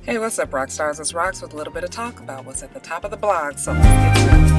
Hey, what's up, Roxstars? It's Rox with a little bit of talk about what's at the top of the blog, so let's get to it.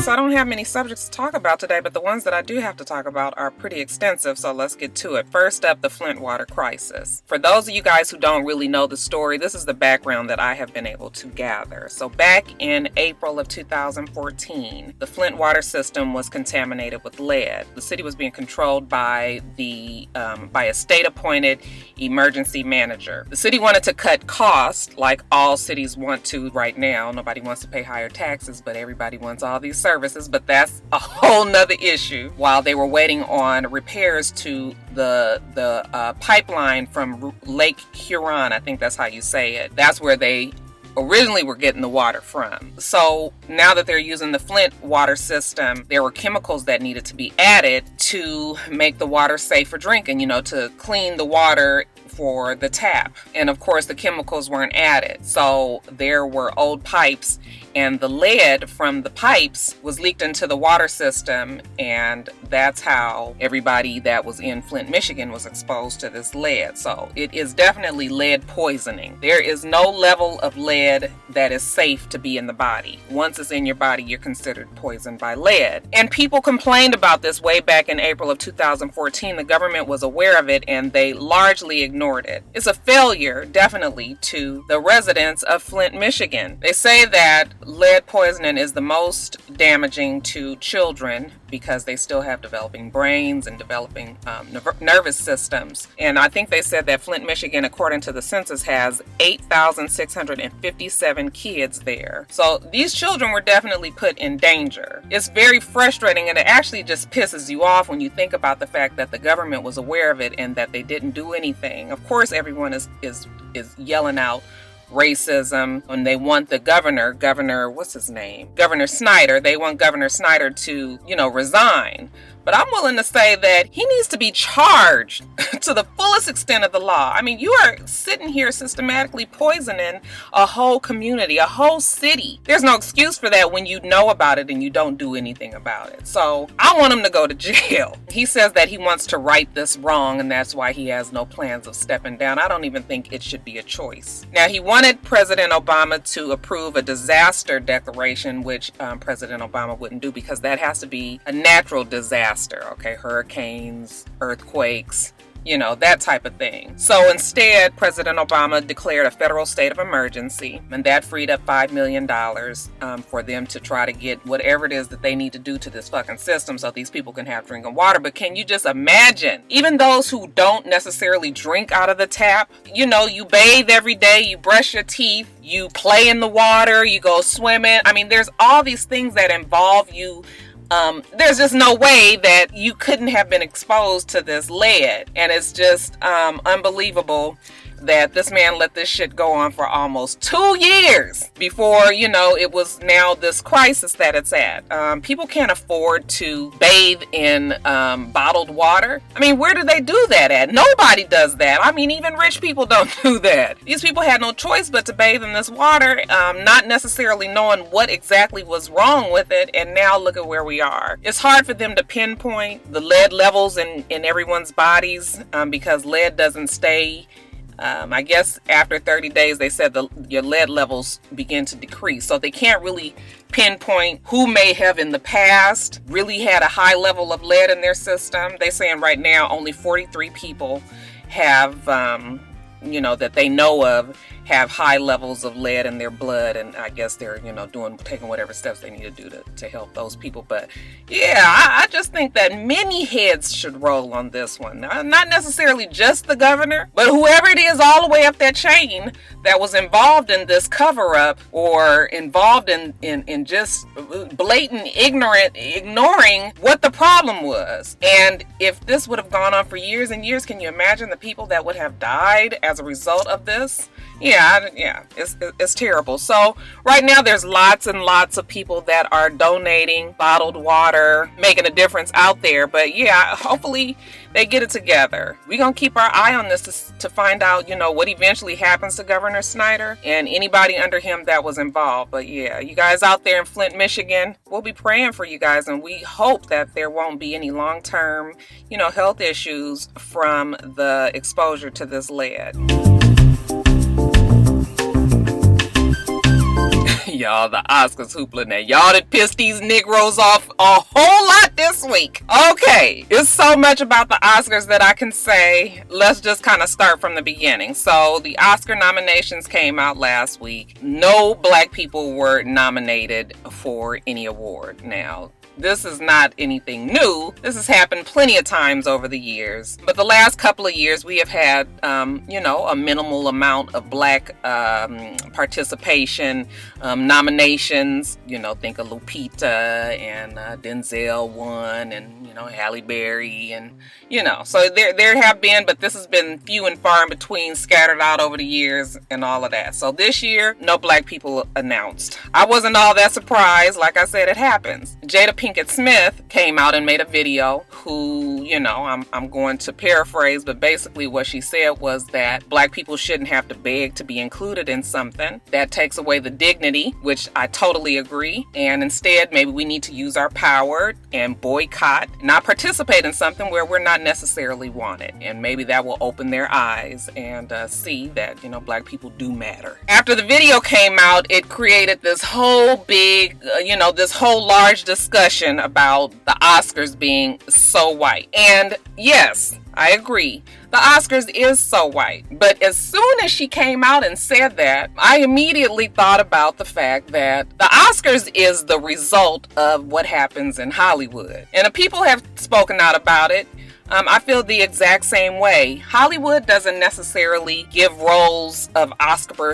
So I don't have many subjects to talk about today, but the ones that I do have to talk about are pretty extensive, so let's get to it. First up, the FlintWaterCrisis. For those of you guys who don't really know the story, this is the background that I have been able to gather. So back in April of 2014, the Flint water system was contaminated with lead. The city was being controlled by a state-appointed emergency manager. The city wanted to cut costs, like all cities want to right now. Nobody wants to pay higher taxes, but everybody wants all these services, but that's a whole nother issue. While they were waiting on repairs to the pipeline from Lake Huron, I think that's how you say it. That's where they originally were getting the water from. So now that they're using the Flint water system, there were chemicals that needed to be added to make the water safe for drinking, to clean the water for the tap. And of course, the chemicals weren't added. So there were old pipes, and the lead from the pipes was leaked into the water system, and that's how everybody that was in Flint, Michigan was exposed to this lead. So it is definitely lead poisoning. There is no level of lead that is safe to be in the body. Once it's in your body, you're considered poisoned by lead. And people complained about this way back in April of 2014. The government was aware of it, and they largely ignored it. It's a failure, definitely, to the residents of Flint, Michigan. They say that lead poisoning is the most damaging to children because they still have developing brains and developing nervous systems. And I think they said that Flint, Michigan, according to the census, has 8,657 kids there. So these children were definitely put in danger. It's very frustrating, and it actually just pisses you off when you think about the fact that the government was aware of it and that they didn't do anything. Of course, everyone is yelling out racism, and they want the governor, what's his name? Governor Snyder. They want Governor Snyder to, resign. But I'm willing to say that he needs to be charged to the fullest extent of the law. I mean, you are sitting here systematically poisoning a whole community, a whole city. There's no excuse for that when you know about it and you don't do anything about it. So I want him to go to jail. He says that he wants to right this wrong, and that's why he has no plans of stepping down. I don't even think it should be a choice. Now, he wanted President Obama to approve a disaster declaration, which President Obama wouldn't do because that has to be a natural disaster. Okay, hurricanes, earthquakes, that type of thing. So instead, President Obama declared a federal state of emergency, and that freed up $5 million for them to try to get whatever it is that they need to do to this fucking system so these people can have drinking water. But can you just imagine, even those who don't necessarily drink out of the tap, you bathe every day, you brush your teeth, you play in the water, you go swimming. I mean, there's all these things that involve you. There's just no way that you couldn't have been exposed to this lead. And it's just unbelievable that this man let this shit go on for almost 2 years before, it was now this crisis that it's at. People can't afford to bathe in bottled water. I mean, where do they do that at? Nobody does that. I mean, even rich people don't do that. These people had no choice but to bathe in this water, not necessarily knowing what exactly was wrong with it. And now look at where we are. It's hard for them to pinpoint the lead levels in everyone's bodies because lead doesn't stay. I guess after 30 days, they said your lead levels begin to decrease. So they can't really pinpoint who may have in the past really had a high level of lead in their system. They're saying right now only 43 people have, that they know of, have high levels of lead in their blood, and I guess they're taking whatever steps they need to do to help those people. But yeah, I just think that many heads should roll on this one. Not necessarily just the governor, but whoever it is all the way up that chain that was involved in this cover-up or involved in just blatant ignoring what the problem was. And if this would have gone on for years and years, can you imagine the people that would have died as a result of this? Yeah, it's terrible. So right now there's lots and lots of people that are donating bottled water, making a difference out there. But yeah, hopefully they get it together. We're going to keep our eye on this to find out, what eventually happens to Governor Snyder and anybody under him that was involved. But yeah, you guys out there in Flint, Michigan, we'll be praying for you guys, and we hope that there won't be any long-term, health issues from the exposure to this lead. Y'all, the Oscars hoopla now. Y'all that pissed these Negroes off a whole lot this week. Okay, it's so much about the Oscars that I can say. Let's just kind of start from the beginning. So the Oscar nominations came out last week. No black people were nominated for any award. Now, this is not anything new. This has happened plenty of times over the years. But the last couple of years, we have had, a minimal amount of black participation, nominations. Think of Lupita and Denzel won, and, Halle Berry, and, So there have been, but this has been few and far in between, scattered out over the years and all of that. So this year, no black people announced. I wasn't all that surprised. Like I said, it happens. Jada Pinkett Smith came out and made a video who, I'm going to paraphrase, but basically what she said was that black people shouldn't have to beg to be included in something. That takes away the dignity, which I totally agree. And instead, maybe we need to use our power and boycott, not participate in something where we're not necessarily wanted. And maybe that will open their eyes and see that, black people do matter. After the video came out, it created this whole big, this whole large discussion about the Oscars being so white. And yes, I agree. The Oscars is so white. But as soon as she came out and said that, I immediately thought about the fact that the Oscars is the result of what happens in Hollywood. And the people have spoken out about it. I feel the exact same way. Hollywood doesn't necessarily give roles of Oscar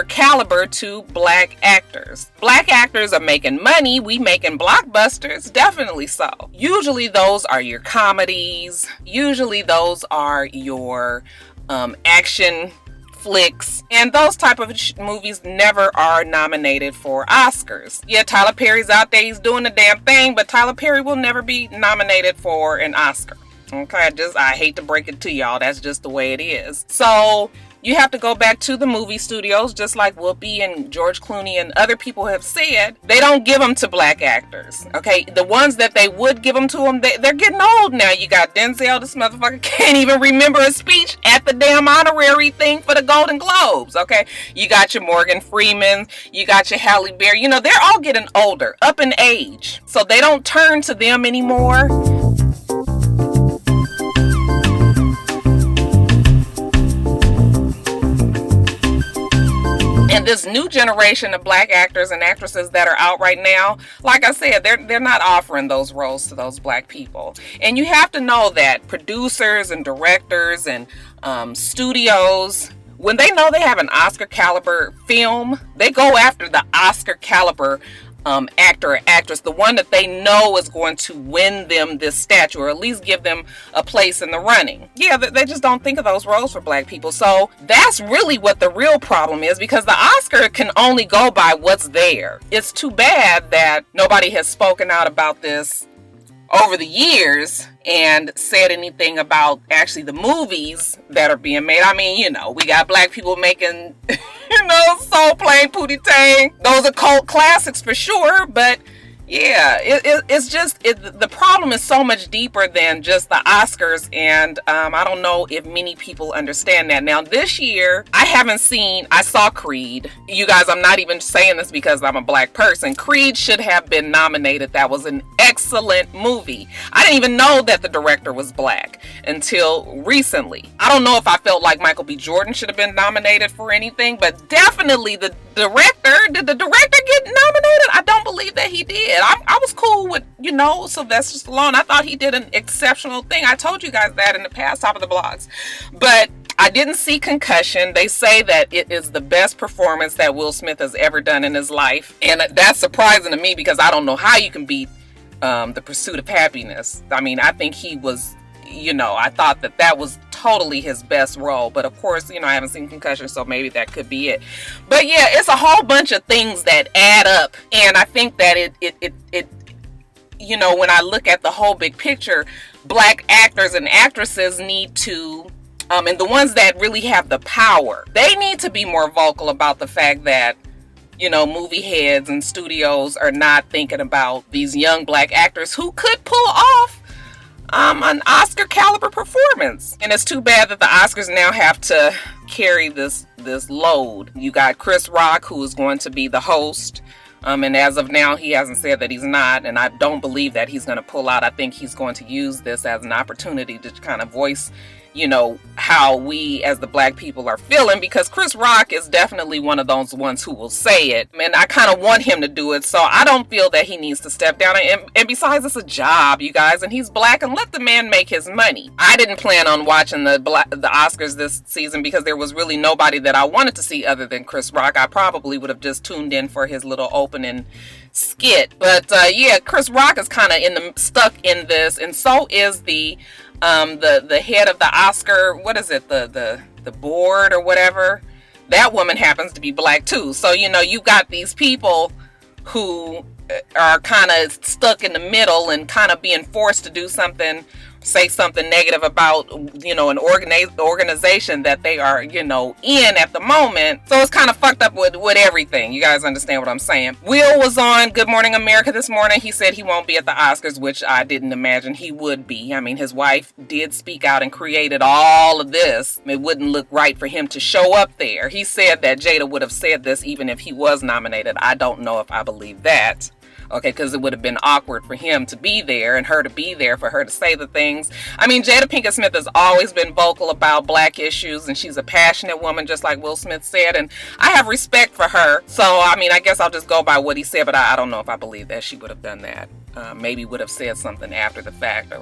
caliber to black actors. Black actors are making money. We making blockbusters. Definitely so. Usually those are your comedies. Usually those are your action flicks, and those type of movies never are nominated for Oscars. Yeah, Tyler Perry's out there, he's doing the damn thing, but Tyler Perry will never be nominated for an Oscar. Okay, I hate to break it to y'all, that's just the way it is. So you have to go back to the movie studios, just like Whoopi and George Clooney and other people have said. They don't give them to black actors. Okay, the ones that they would give them to them, they're getting old now. You got Denzel, this motherfucker can't even remember a speech at the damn honorary thing for the Golden Globes. Okay, you got your Morgan Freeman, you got your Halle Berry. They're all getting older, up in age, so they don't turn to them anymore. And this new generation of black actors and actresses that are out right now, like I said, they're not offering those roles to those black people. And you have to know that producers and directors and studios, when they know they have an Oscar caliber film, they go after the Oscar caliber actor or actress, the one that they know is going to win them this statue, or at least give them a place in the running. Yeah, they just don't think of those roles for black people. So that's really what the real problem is, because the Oscar can only go by what's there. It's too bad that nobody has spoken out about this over the years and said anything about actually the movies that are being made. I mean, we got black people making, Soul Plane, Pootie Tang. Those are cult classics for sure, but yeah, it's just, the problem is so much deeper than just the Oscars, and I don't know if many people understand that. Now, this year, I saw Creed. You guys, I'm not even saying this because I'm a black person. Creed should have been nominated. That was an excellent movie. I didn't even know that the director was black until recently. I don't know if I felt like Michael B. Jordan should have been nominated for anything, but definitely the director. Did the director get nominated? I don't believe that he did. I was cool with, Sylvester Stallone. I thought he did an exceptional thing. I told you guys that in the past, top of the blogs. But I didn't see Concussion. They say that it is the best performance that Will Smith has ever done in his life. And that's surprising to me, because I don't know how you can beat The Pursuit of Happiness. I mean, I think he was, I thought that was totally his best role. But of course, I haven't seen Concussion, so maybe that could be it. But yeah, it's a whole bunch of things that add up. And I think that you know, when I look at the whole big picture, black actors and actresses need to, and the ones that really have the power, they need to be more vocal about the fact that, you know, movie heads and studios are not thinking about these young black actors who could pull off an Oscar caliber performance. And it's too bad that the Oscars now have to carry this load. You got Chris Rock, who is going to be the host. And as of now, he hasn't said that he's not, and I don't believe that he's going to pull out. I think he's going to use this as an opportunity to kind of voice, you know, how we as the black people are feeling, because Chris Rock is definitely one of those ones who will say it, and I kind of want him to do it, so I don't feel that he needs to step down. And besides, it's a job, you guys, and he's black, and let the man make his money. I didn't plan on watching the Oscars this season because there was really nobody that I wanted to see other than Chris Rock. I probably would have just tuned in for his little opening skit, but yeah, Chris Rock is kind of stuck in this, and so is the head of the Oscar, what is it, the board or whatever. That woman happens to be black too. So, you know, you got these people who are kind of stuck in the middle and kind of being forced to do something, say something negative about, you know, an organization that they are, you know, in at the moment. So it's kind of fucked up with everything. You guys understand what I'm saying? Will was on Good Morning America this morning. He said he won't be at the Oscars, which I didn't imagine he would be. I mean, his wife did speak out and created all of this. It wouldn't look right for him to show up there. He said that Jada would have said this even if he was nominated. I don't know if I believe that. Okay, because it would have been awkward for him to be there and her to be there, for her to say the things. I mean, Jada Pinkett Smith has always been vocal about black issues, and she's a passionate woman, just like Will Smith said, and I have respect for her. So, I mean, I guess I'll just go by what he said, but I don't know if I believe that she would have done that. Maybe would have said something after the fact.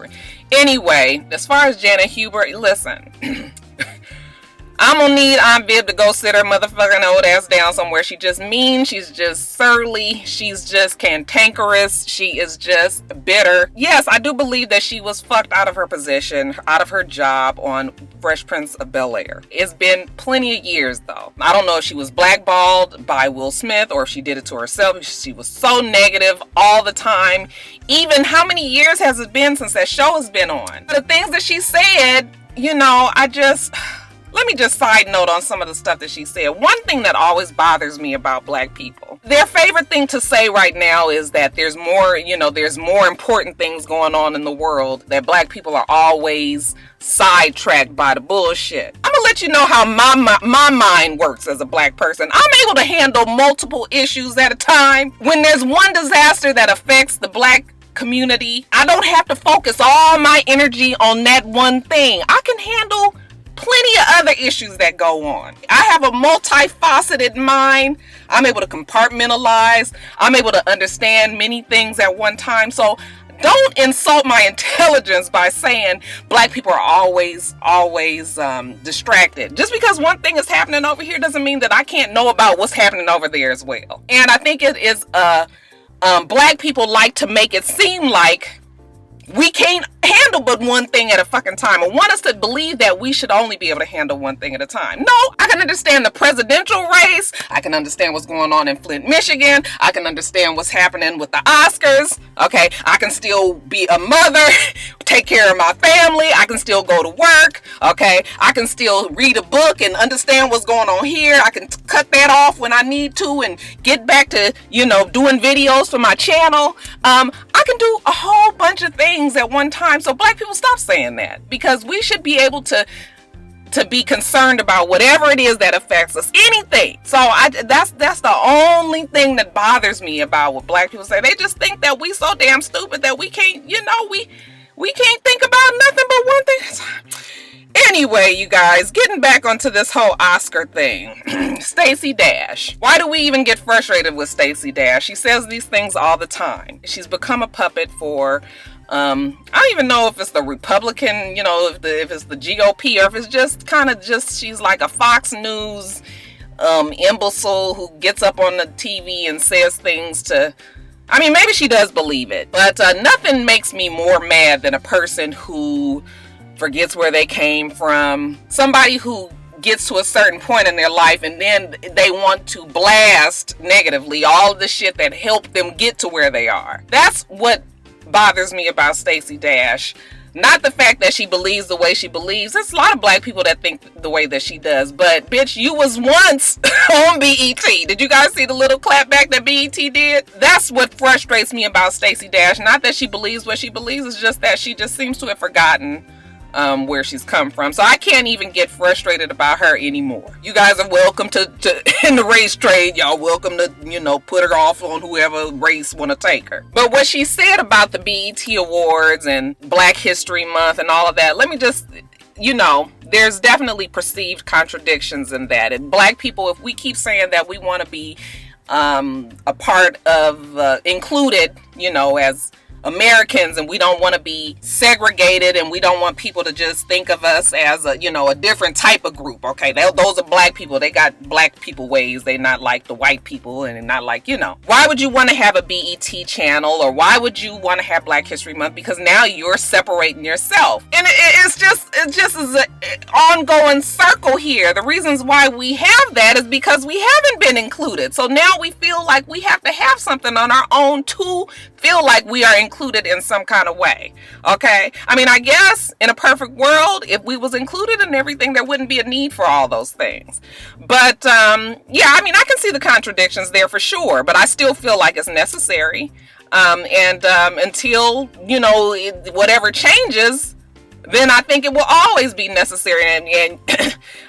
Anyway, as far as Janet Hubert, listen. I'm gonna need Aunt Viv to go sit her motherfucking old ass down somewhere. She's just mean. She's just surly. She's just cantankerous. She is just bitter. Yes, I do believe that she was fucked out of her position, out of her job on Fresh Prince of Bel-Air. It's been plenty of years though. I don't know if she was blackballed by Will Smith or if she did it to herself. She was so negative all the time. Even how many years has it been since that show has been on? The things that she said, you know, let me just side note on some of the stuff that she said. One thing that always bothers me about black people, their favorite thing to say right now is that there's more, you know, there's more important things going on in the world, that black people are always sidetracked by the bullshit. I'm gonna let you know how my mind works as a black person. I'm able to handle multiple issues at a time. When there's one disaster that affects the black community, I don't have to focus all my energy on that one thing. I can handle plenty of other issues that go on. I have a multifaceted mind. I'm able to compartmentalize. I'm able to understand many things at one time. So don't insult my intelligence by saying black people are always distracted. Just because one thing is happening over here doesn't mean that I can't know about what's happening over there as well. And I think it is black people like to make it seem like we can't handle but one thing at a fucking time, and want us to believe that we should only be able to handle one thing at a time. No, I can understand the presidential race. I can understand what's going on in Flint, Michigan. I can understand what's happening with the Oscars. Okay, I can still be a mother, take care of my family. I can still go to work. Okay, I can still read a book and understand what's going on here. I can cut that off when I need to and get back to, you know, doing videos for my channel. I can do a whole bunch of things at one time. So black people, stop saying that, because we should be able to be concerned about whatever it is that affects us, anything. So that's the only thing that bothers me about what black people say. They just think that we so damn stupid that we can't, you know, we can't think about nothing but one thing. Anyway, you guys, getting back onto this whole Oscar thing. Stacey Dash. Why do we even get frustrated with Stacey Dash? She says these things all the time. She's become a puppet for, I don't even know if it's the Republican, you know, if it's the GOP, or if it's just kind of just, she's like a Fox News imbecile who gets up on the TV and says things to, I mean, maybe she does believe it, but nothing makes me more mad than a person who forgets where they came from, somebody who gets to a certain point in their life and then they want to blast negatively all of the shit that helped them get to where they are. That's what bothers me about Stacey Dash, not the fact that she believes the way she believes. There's a lot of black people that think the way that she does. But, bitch, you was once on BET. Did you guys see the little clapback that BET did? That's what frustrates me about Stacey Dash. Not that she believes what she believes. It's just that she just seems to have forgotten where she's come from. So I can't even get frustrated about her anymore. You guys are welcome to in the race trade, y'all welcome to, you know, put her off on whoever race want to take her. But what she said about the BET Awards and Black History Month and all of that, let me just, you know, there's definitely perceived contradictions in that. And black people, if we keep saying that we want to be a part of, included, you know, as Americans, and we don't want to be segregated, and we don't want people to just think of us as a, you know, a different type of group. Okay, those are black people. They got black people ways. They not like the white people, and not like, you know. Why would you want to have a BET channel, or why would you want to have Black History Month? Because now you're separating yourself, and it's just is an ongoing circle here. The reasons why we have that is because we haven't been included. So now we feel like we have to have something on our own to feel like we are included in some kind of way. Okay, I mean, I guess in a perfect world, if we was included in everything, there wouldn't be a need for all those things. But yeah, I mean, I can see the contradictions there for sure, but I still feel like it's necessary. Until, you know, whatever changes, then I think it will always be necessary. And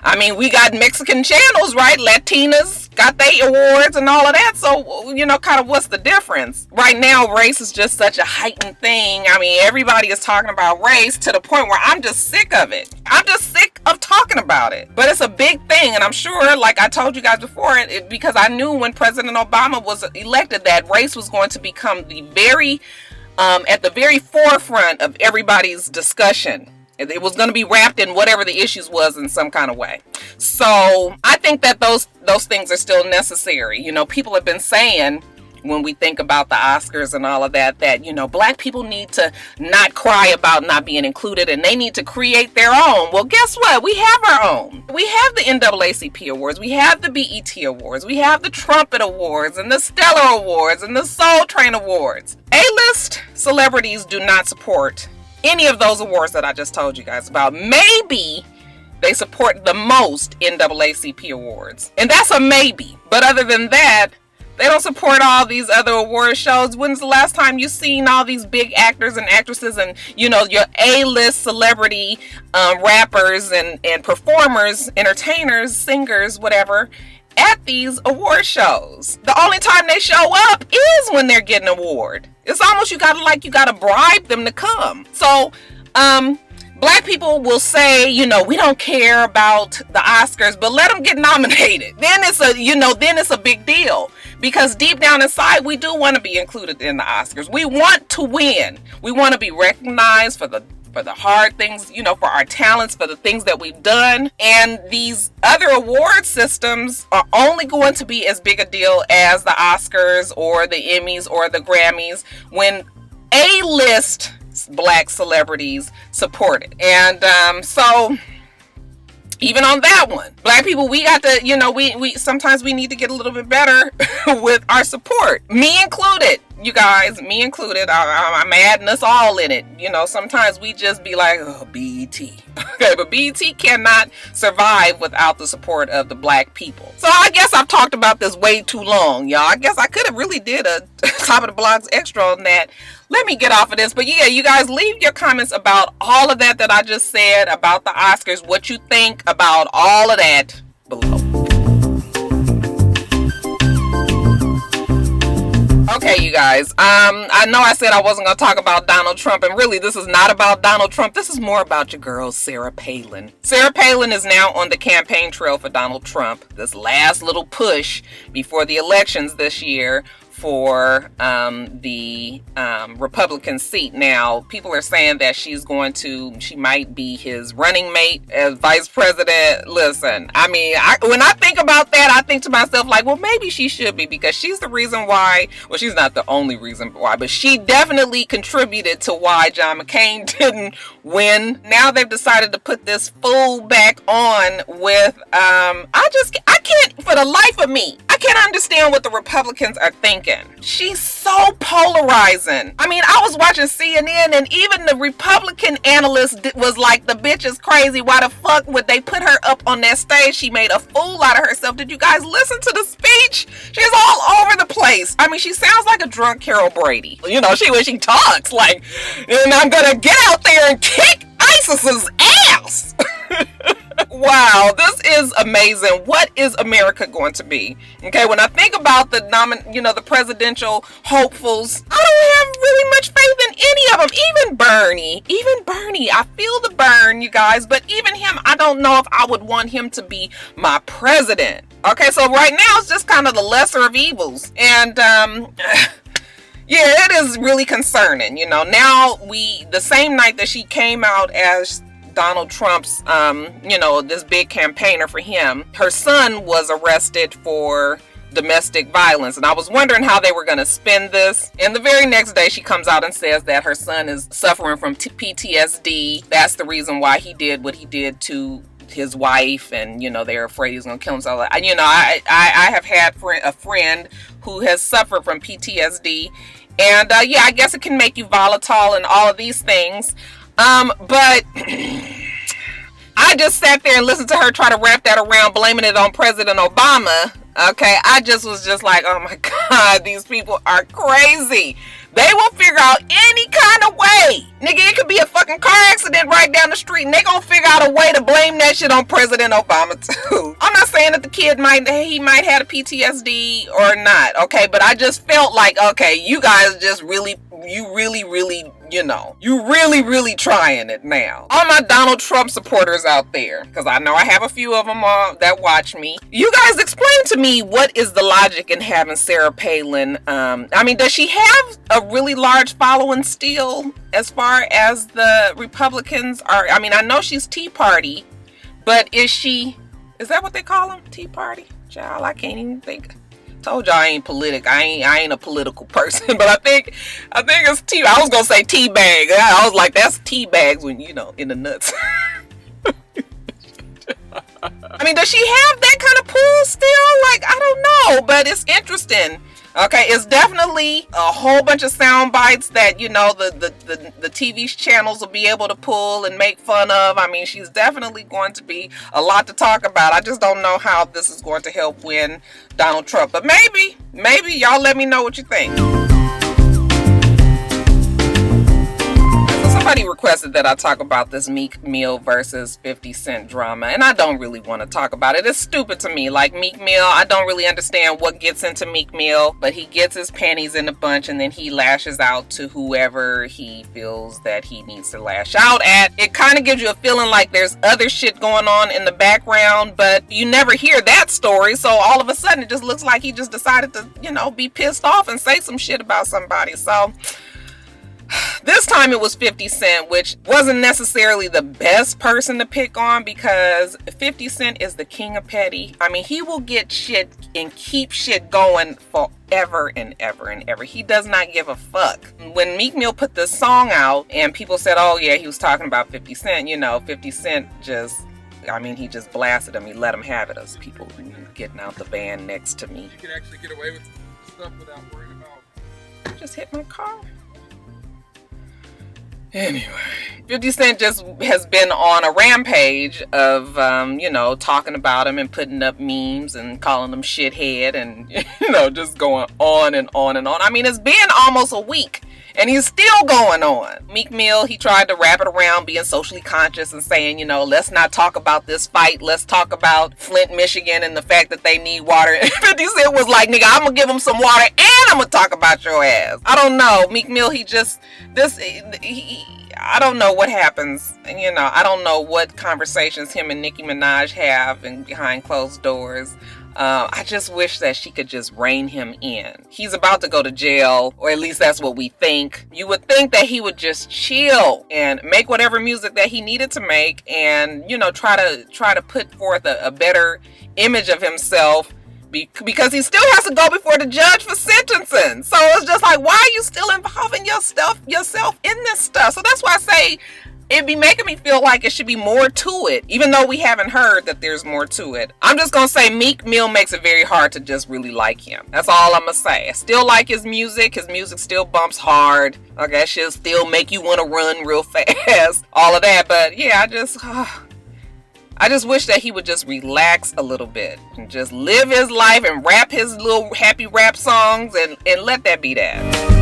I mean, we got Mexican channels, right? Latinas got their awards and all of that. So, you know, kind of what's the difference? Right now, race is just such a heightened thing. I mean, everybody is talking about race to the point where I'm just sick of it. I'm just sick of talking about it. But it's a big thing. And I'm sure, like I told you guys before, because I knew when President Obama was elected that race was going to become the very at the very forefront of everybody's discussion. It was going to be wrapped in whatever the issues was in some kind of way. So I think that those things are still necessary. You know, people have been saying, when we think about the Oscars and all of that, that, you know, black people need to not cry about not being included, and they need to create their own. Well, guess what? We have our own. We have the NAACP Awards. We have the BET Awards. We have the Trumpet Awards and the Stellar Awards and the Soul Train Awards. A-list celebrities do not support any of those awards that I just told you guys about. Maybe they support the most NAACP awards, and that's a maybe. But other than that, they don't support all these other award shows. When's the last time you seen all these big actors and actresses and, you know, your A-list celebrity rappers and performers, entertainers, singers, whatever, at these award shows? The only time they show up is when they're getting an award. It's almost you gotta bribe them to come. So, black people will say, you know, we don't care about the Oscars, but let them get nominated. Then it's a big deal. Because deep down inside, we do want to be included in the Oscars. We want to win. We want to be recognized for the hard things, you know, for our talents, for the things that we've done. And these other award systems are only going to be as big a deal as the Oscars or the Emmys or the Grammys when A-list black celebrities support it. And so even on that one, black people, we got to, you know, we sometimes we need to get a little bit better with our support. Me included, you guys, me included. I'm adding us all in it. You know, sometimes we just be like, oh, BET. Okay, but BET cannot survive without the support of the black people. So I guess I've talked about this way too long, y'all. I guess I could have really did a Top of the Blogs extra on that. Let me get off of this. But yeah, you guys, leave your comments about all of that I just said about the Oscars. What you think about all of that below. Okay, you guys, I know I said I wasn't going to talk about Donald Trump, and really this is not about Donald Trump. This is more about your girl, SarahPalin. SarahPalin is now on the campaign trail for Donald Trump. This last little push before the elections this year for the Republican seat. Now, people are saying that she might be his running mate as vice president. Listen, I mean, when I think about that, I think to myself, like, well, maybe she should be, because she's the reason why, well, she's not the only reason why, but she definitely contributed to why John McCain didn't win. Now they've decided to put this fool back on with, I can't, for the life of me, I can't understand what the Republicans are thinking. She's so polarizing. I mean, I was watching CNN and even the Republican analyst was like, the bitch is crazy. Why the fuck would they put her up on that stage? She made a fool out of herself. Did you guys listen to the speech? She's all over the place. I mean, she sounds like a drunk Carol Brady. You know, when she talks like, and I'm gonna get out there and kick ISIS's ass. Wow, this is amazing. What is America going to be? Okay, when I think about the presidential hopefuls, I don't have really much faith in any of them. Even Bernie, I feel the burn, you guys, but even him, I don't know if I would want him to be my president. Okay, so right now it's just kind of the lesser of evils. And yeah, it is really concerning. You know, now the same night that she came out as Donald Trump's, this big campaigner for him, her son was arrested for domestic violence. And I was wondering how they were going to spin this. And the very next day, she comes out and says that her son is suffering from PTSD. That's the reason why he did what he did to his wife, and they're afraid he's gonna kill himself. I have had a friend who has suffered from PTSD, and I guess it can make you volatile and all of these things. But I just sat there and listened to her try to wrap that around, blaming it on President Obama. Okay, I just was just like, oh my God, these people are crazy. They will figure out any kind of way. Nigga, it could be a fucking car accident right down the street and they gonna figure out a way to blame that shit on President Obama too. I'm not saying that the kid might have a PTSD or not, okay? But I just felt like, okay, you guys just really trying it now. All my Donald Trump supporters out there, because I know I have a few of them that watch me. You guys explain to me, what is the logic in having Sarah Palin? Does she have a really large following still as far as the Republicans are? I mean, I know she's Tea Party, but is that what they call them? Tea Party? Child, I can't even think. Told y'all I ain't I ain't a political person, but I think it's tea. I was gonna say tea bag. I was like, that's tea bags when in the nuts. I mean, does she have that kind of pull still? Like, I don't know, but it's interesting. Okay, it's definitely a whole bunch of sound bites that the TV channels will be able to pull and make fun of. I mean, she's definitely going to be a lot to talk about. I just don't know how this is going to help win Donald Trump, but maybe y'all let me know what you think. Somebody requested that I talk about this Meek Mill versus 50 Cent drama, and I don't really want to talk about it. It's stupid to me. Like, Meek Mill, I don't really understand what gets into Meek Mill, but he gets his panties in a bunch and then he lashes out to whoever he feels that he needs to lash out at. It kind of gives you a feeling like there's other shit going on in the background, but you never hear that story, so all of a sudden it just looks like he just decided to, be pissed off and say some shit about somebody. So this time it was 50 Cent, which wasn't necessarily the best person to pick on, because 50 Cent is the king of petty. I mean, he will get shit and keep shit going forever and ever and ever. He does not give a fuck. When Meek Mill put this song out and people said, oh yeah, he was talking about 50 Cent, 50 Cent he just blasted him. He let him have it. As people getting out the van next to me. You can actually get away with stuff without worrying about. Just hit my car. Anyway, 50 Cent just has been on a rampage of, talking about him and putting up memes and calling him shithead and, just going on and on and on. I mean, it's been almost a week and he's still going on. Meek Mill, he tried to wrap it around being socially conscious and saying, let's not talk about this fight. Let's talk about Flint, Michigan and the fact that they need water. And 50 Cent was like, nigga, I'm going to give them some water and I'm going to talk about your ass. I don't know. Meek Mill, I don't know what happens. I don't know what conversations him and Nicki Minaj have behind closed doors. I just wish that she could just rein him in. He's about to go to jail, or at least that's what we think. You would think that he would just chill and make whatever music that he needed to make and, try to put forth a better image of himself, because he still has to go before the judge for sentencing. So it's just like, why are you still involving yourself in this stuff? So that's why I say It'd be making me feel like it should be more to it, even though we haven't heard that there's more to it. I'm just gonna say Meek Mill makes it very hard to just really like him. That's all I'm gonna say. I still like his music. His music still bumps hard. Okay, she'll still make you want to run real fast. All of that, but yeah, I just wish that he would just relax a little bit and just live his life and rap his little happy rap songs and let that be that.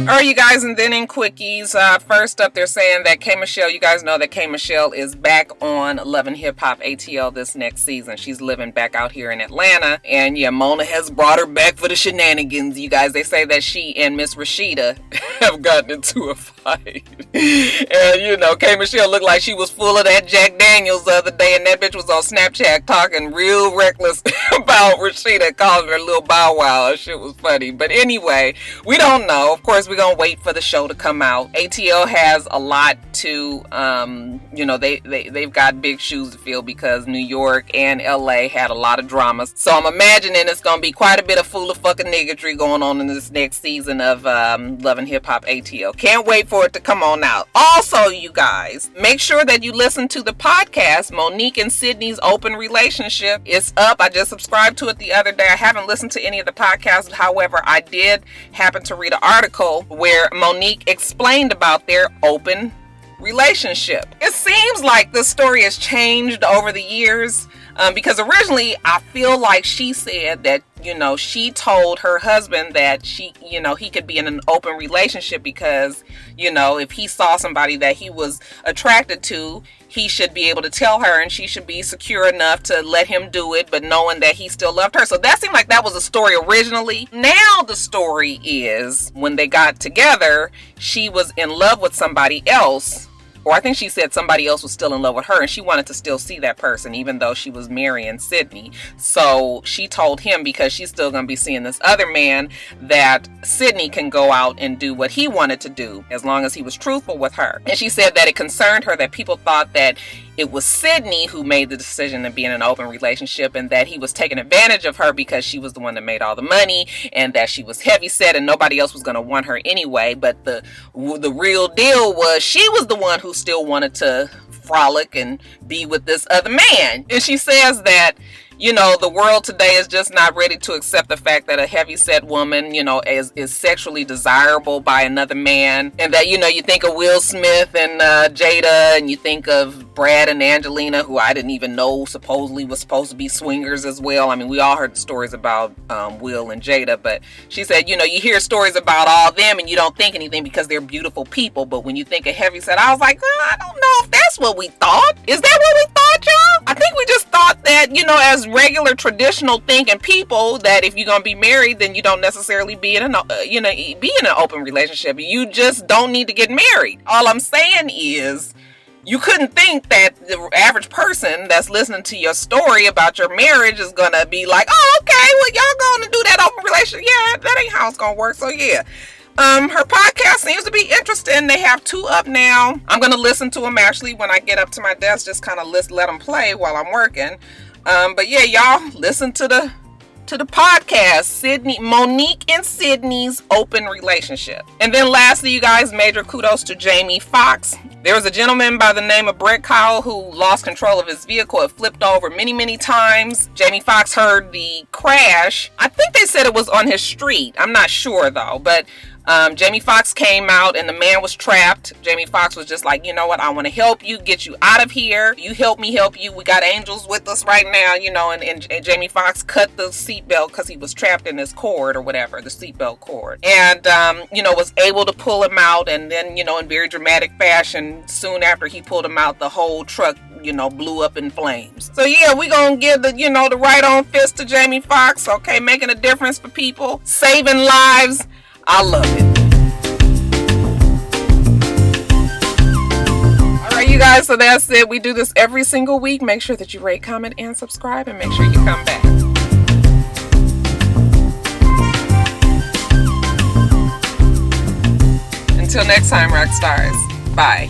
Alright, you guys, and then in Quickies, first up, they're saying that K. Michelle, you guys know that K. Michelle is back on Love and Hip Hop ATL this next season. She's living back out here in Atlanta, and yeah, Mona has brought her back for the shenanigans. You guys, they say that she and Miss Rashida have gotten into a fight. And you know, K. Michelle looked like she was full of that Jack Daniels the other day, and that bitch was on Snapchat talking real reckless about Rashida, calling her little bow wow. That shit was funny. But anyway, we don't know. Of course, we're gonna wait for the show to come out. ATL has a lot to you know, they've got big shoes to fill because New York and LA had a lot of dramas. So I'm imagining it's gonna be quite a bit of fool of fucking niggardry going on in this next season of Love and Hip Hop ATL. Can't wait for it to come on out. Also, you guys, make sure that you listen to the podcast Monique and Sydney's Open Relationship. It's up. I just subscribed to it the other day. I haven't listened to any of the podcasts. However, I did happen to read an article where Monique explained about their open relationship. It seems like the story has changed over the years, because originally I feel like she said that, you know, she told her husband that she, you know, he could be in an open relationship because, you know, if he saw somebody that he was attracted to, he should be able to tell her and she should be secure enough to let him do it, but knowing that he still loved her. So that seemed like that was the story originally. Now the story is when they got together, she was in love with somebody else. Or I think she said somebody else was still in love with her and she wanted to still see that person even though she was marrying Sydney. So she told him, because she's still going to be seeing this other man, that Sydney can go out and do what he wanted to do as long as he was truthful with her. And she said that it concerned her that people thought that it was Sydney who made the decision to be in an open relationship and that he was taking advantage of her because she was the one that made all the money and that she was heavyset and nobody else was going to want her anyway. But the real deal was she was the one who still wanted to frolic and be with this other man. And she says that, you know, the world today is just not ready to accept the fact that a heavyset woman, you know, is sexually desirable by another man. And that, you know, you think of Will Smith and Jada, and you think of Brad and Angelina, who I didn't even know supposedly was supposed to be swingers as well. I mean, we all heard stories about Will and Jada, but she said, you know, you hear stories about all them and you don't think anything because they're beautiful people. But when you think of heavyset, I was like, I don't know if that's what we thought. Is that what we thought, y'all? I think we just thought that, you know, as regular traditional thinking people, that if you're gonna be married, then you don't necessarily be in an open relationship. You just don't need to get married. All I'm saying is, you couldn't think that the average person that's listening to your story about your marriage is gonna be like, oh, okay, well, y'all gonna do that open relationship? Yeah, that ain't how it's gonna work. So yeah. Her podcast seems to be interesting. They have 2 up now. I'm gonna listen to them actually when I get up to my desk, just kind of let them play while I'm working. But yeah, y'all listen to the podcast, Monique and Sydney's Open Relationship. And then lastly, you guys, major kudos to Jamie Foxx. There was a gentleman by the name of Brett Kyle who lost control of his vehicle. It flipped over many times. Jamie Foxx heard the crash. I think they said it was on his street. I'm not sure though, but Jamie Foxx came out and the man was trapped. Jamie Foxx was just like, you know what, I want to help you, get you out of here. You help me help you. We got angels with us right now, you know. And Jamie Foxx cut the seatbelt because he was trapped in his cord or whatever, the seatbelt cord. And, you know, was able to pull him out. And then, you know, in very dramatic fashion, soon after he pulled him out, the whole truck, you know, blew up in flames. So yeah, we gonna give the, you know, the right on fist to Jamie Foxx. Okay, making a difference for people, saving lives. I love it. Alright, you guys, so that's it. We do this every single week. Make sure that you rate, comment, and subscribe, and make sure you come back. Until next time, Roxstars. Bye.